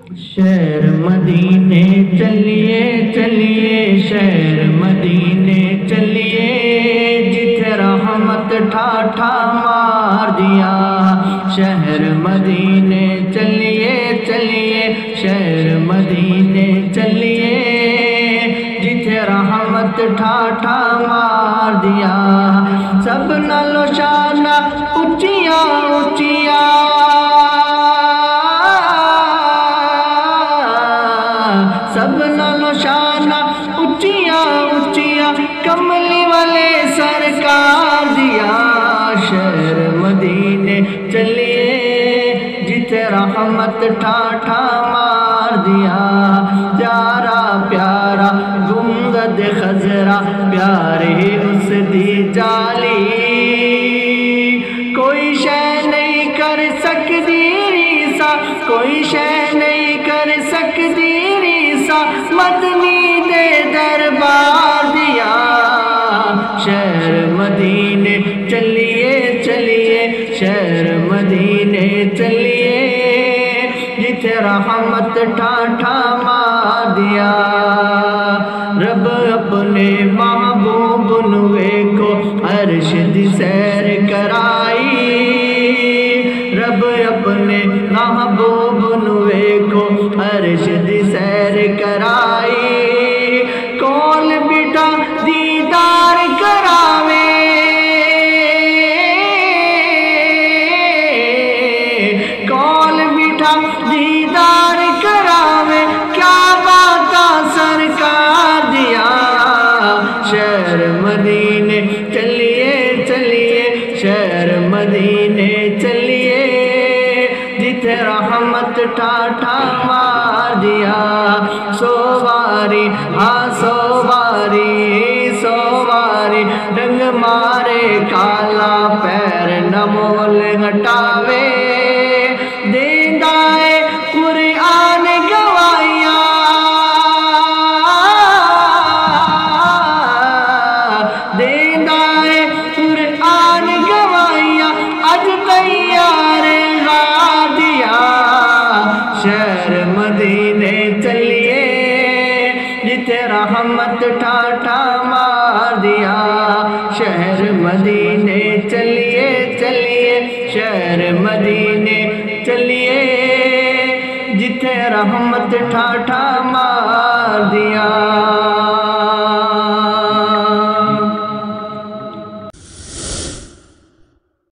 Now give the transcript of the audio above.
شہر مدینے چلیے چلیے شہر مدینے چلیے جتھے رحمت ٹھاٹھا مار دیا شہر مدینے چلیے چلیے شہر مدینے چلیے جتھے رحمت ٹھاٹھا مار دیا سب نالو شانہ اچیاں اچیاں سب نالو شانہ اچیاں اچیاں کملی والے سرکار دیا شہر مدینے چلیے جتھے رحمت ٹھاٹھا مار دیا پیارا پیارا گنبد خضرا پیارے اس دی جالی کوئی شے نہیں کر سکتی ریسا کوئی شے نہیں کر سکتی ریسا مدنی دے دربار دیا شہر مدینے چلیے چلیے شہر مدینے چلیے جتھے رحمت ٹھاٹھا مار دیا رب اپنے محبوب نوے کو عرش دی سیر کرائی رب اپنے محبوب نوے کو عرش دی سیر کرائی کول بیٹا دیدار کراوے کول بیٹا دیدار کراوے کیا باتا سرکار دیا شہر مدینے چلیے چلیے شہر مدینے چلیے جتھے رحمت ٹھاٹھا مار دیا سواری ہاں سواری ڈنگ مارے کالا پیر نمول ہٹاوے دیندہ ہے قرآن گوائیاں دیندہ ہے قرآن گوائیاں اج تیار غار دیا شہر مدینے چلیے جتھے رحمت ٹھاٹھا مار دیا شہر مدینے چلیے چلیے شہر مدینے چلیے جتھے رحمت ٹھاٹھا مار دیا